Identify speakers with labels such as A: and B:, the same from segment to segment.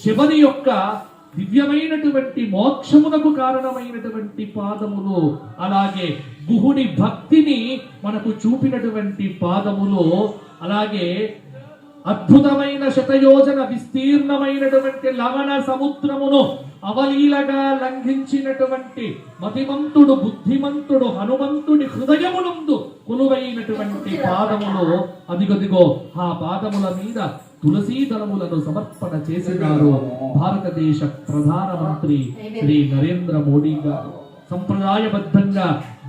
A: శివుని యొక్క దివ్యమైనటువంటి మోక్షమునకు కారణమైనటువంటి పాదములు, అలాగే గుహుడి భక్తిని మనకు చూపినటువంటి పాదములు, అలాగే అద్భుతమైన శతయోజన విస్తీర్ణమైనటువంటి లవణ సముద్రమును అవలీలగా లంఘించినటువంటి మతిమంతుడు బుద్ధిమంతుడు హనుమంతుడి హృదయమునందు కొలువైనటువంటి పాదములు. అదిగదిగో ఆ పాదముల మీద తులసీదళములను సమర్పణ చేసినారు భారతదేశ ప్రధానమంత్రి శ్రీ నరేంద్ర మోడీ గారు. సంప్రదాయబద్ధంగా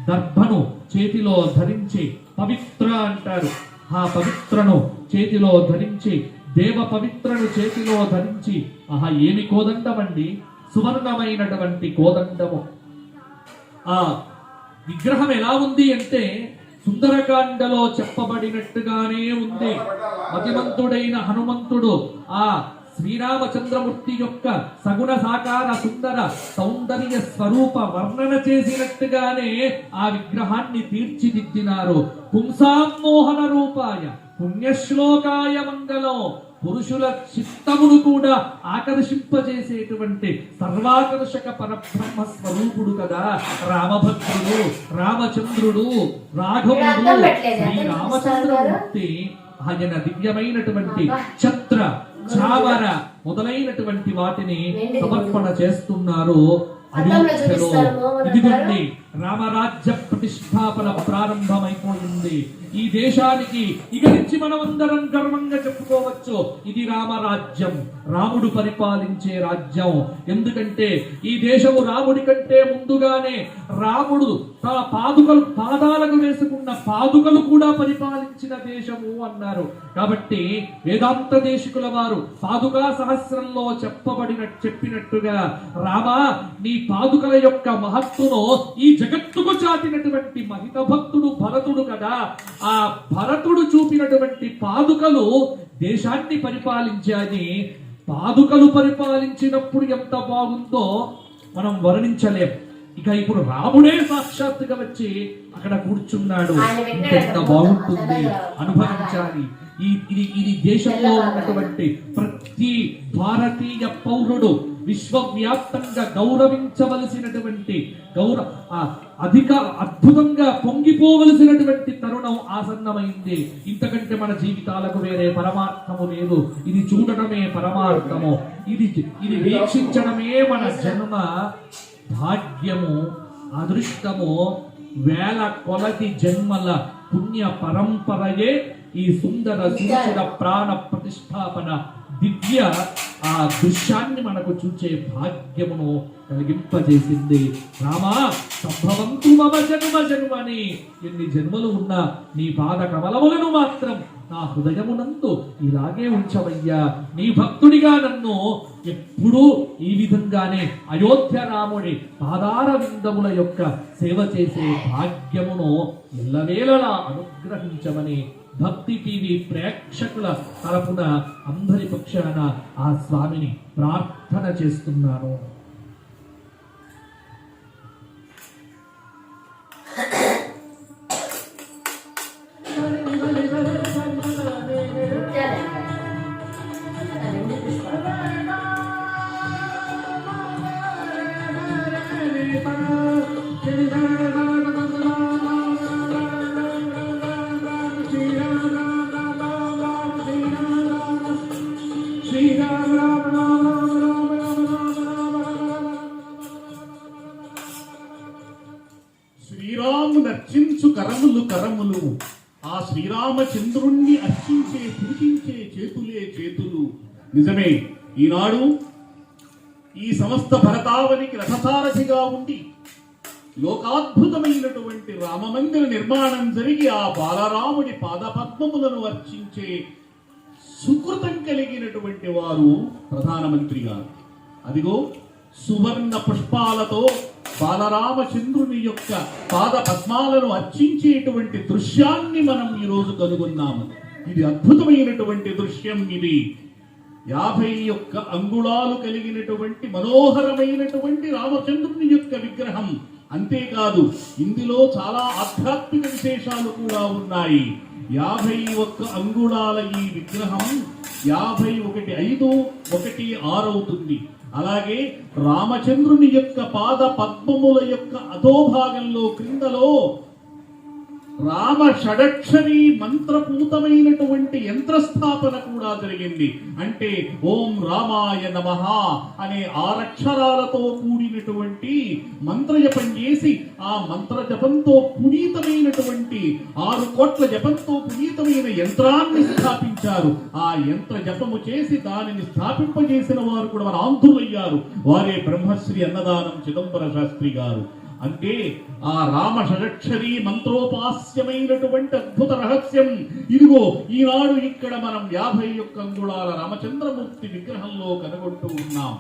A: దర్భను చేతిలో ధరించి పవిత్ర అంటారు. ఆ పవిత్రను చేతిలో ధరించి, దేవ పవిత్రను చేతిలో ధరించి, ఆహా ఏమి కోదండమండి, సువర్ణమైనటువంటి కోదండము. ఆ విగ్రహం ఎలా ఉంది అంటే సుందరకాండలో చెప్పబడినట్టుగానే ఉంది. మతిమంతుడైన హనుమంతుడు ఆ శ్రీరామచంద్రమూర్తి యొక్క సగుణ సాకార సుందర సౌందర్య స్వరూప వర్ణన చేసినట్టుగానే ఆ విగ్రహాన్ని తీర్చిదిద్దినారు. పుంసామోహన రూపాయ పుణ్యశ్లోకాయ మంగళం. పురుషుల చిత్తమును కూడా ఆకర్షింపజేసేటువంటి సర్వాకర్షక పరబ్రహ్మ స్వరూపుడు కదా రామభద్రుడు, రామచంద్రుడు, రాఘవుడు. శ్రీరామచంద్రమూర్తి ఆయన దివ్యమైనటువంటి ఛత్ర చావర మొదలైనటువంటి వాటిని సమర్పణ చేస్తున్నారు. ఇదిగోండి రామరాజ్య ప్రతిష్టాపన ప్రారంభమైపోయింది. ఈ దేశానికి ఇక నుంచి మనమందరం గర్వంగా చెప్పుకోవచ్చు, ఇది రామరాజ్యం, రాముడు పరిపాలించే రాజ్యం. ఎందుకంటే ఈ దేశము రాముడి కంటే ముందుగానే రాముడు తన పాదాలకు వేసుకున్న పాదుకలు కూడా పరిపాలించిన దేశము అన్నారు. కాబట్టి వేదాంత దేశికుల వారు పాదుకా సహస్రంలో చెప్పినట్టుగా రామా నీ పాదుకల యొక్క మహత్తును ఈ జగత్తుకు చాటినటువంటి మహిత భక్తుడు భరతుడు కదా. ఆ భరతుడు చూపినటువంటి పాదుకలు దేశాన్ని పరిపాలించాయి. పాదుకలు పరిపాలించినప్పుడు ఎంత బాగుందో మనం వర్ణించలేం. ఇక ఇప్పుడు రాముడే సాక్షాత్తుగా వచ్చి అక్కడ కూర్చున్నాడు, ఎంత బాగుంటుంది, అనుభవించాలి. ఇది దేశంలో ఉన్నటువంటి ప్రతి భారతీయ పౌరుడు విశ్వవ్యాప్తంగా గౌరవించవలసినటువంటి అద్భుతంగా పొంగిపోవలసినటువంటి తరుణం ఆసన్నమైంది. ఇంతకంటే మన జీవితాలకు వేరే పరమార్థము లేదు. ఇది చూడటమే పరమార్థము, ఇది వీక్షించడమే మన జన్మ భాగ్యము, అదృష్టము. వేల కొలది జన్మల పుణ్య పరంపరయే ఈ సుందర సూచన ప్రాణ ప్రతిష్టాపన దివ్య ఆ దృశ్యాన్ని మనకు చూచే భాగ్యమును కలిగింపజేసింది. రామా సంభవంతు మమ జన్మ జన్మని, ఎన్ని జన్మలు ఉన్నా నీ పాద కమలములను మాత్రం నా హృదయమునందు ఇలాగే ఉంచవయ్యా. నీ భక్తుడిగా నన్ను ఎప్పుడూ ఈ విధంగానే అయోధ్య రాముడి పాదార విందముల యొక్క సేవ చేసే భాగ్యమును ఎల్లవేళలా అనుగ్రహించమని భక్తి టీవీ ప్రేక్షకుల తరపున అందరి పక్షాన ఆ స్వామిని ప్రార్థన చేస్తున్నాను.
B: శ్రీరాముని అర్చించు కరములు కరములు, ఆ శ్రీరామచంద్రుణ్ణి అర్చించే పూజించే చేతులే చేతులు. నిజమే, ఈనాడు ఈ సమస్త భరతావనికి రథసారథిగా ఉండి లోకాద్భుతమైనటువంటి రామమందిర నిర్మాణం జరిగి ఆ బాలరాముడి పాదపద్మములను అర్చించే సుకృతం కలిగినటువంటి వారు ప్రధానమంత్రి గారు. అదిగో సువర్ణ పుష్పాలతో బాలరామచంద్రుని యొక్క పాద పద్మాలను అర్చించేటువంటి దృశ్యాన్ని మనం ఈరోజు కనుగొన్నాము. ఇది అద్భుతమైనటువంటి దృశ్యం. ఇది 51 అంగుళాలు కలిగినటువంటి మనోహరమైనటువంటి రామచంద్రుని యొక్క విగ్రహం. అంతేకాదు ఇందులో చాలా ఆధ్యాత్మిక విశేషాలు కూడా ఉన్నాయి. 51 అంగుళాల ఈ విగ్రహం 51 5 1 6 అవుతుంది. అలాగే రామచంద్రుని యొక్క పాద పద్మముల యొక్క అధోభాగంలో క్రిందలో రామ షడక్షరి మంత్రపూతమైనటువంటి యంత్రస్థాపన కూడా జరిగింది. అంటే ఓం రామాయ నమః అనే 6 అక్షరాలతో కూడినటువంటి మంత్రజపం చేసి ఆ మంత్ర జపంతో పునీతమైనటువంటి 6 కోట్ల జపంతో పునీతమైన యంత్రాన్ని స్థాపించారు. ఆ యంత్ర జపము చేసి దానిని స్థాపింపజేసిన వారు కూడా మన ఆంధ్రులయ్యారు. వారే బ్రహ్మశ్రీ అన్నదానం చిదంబర శాస్త్రి గారు. అంటే ఆ రామ షడక్షరి మంత్రోపాస్యమైనటువంటి అద్భుత రహస్యం ఇదిగో ఈనాడు ఇక్కడ మనం 51 అంగుళాల రామచంద్రమూర్తి విగ్రహంలో కనుగొంటూ ఉన్నాం.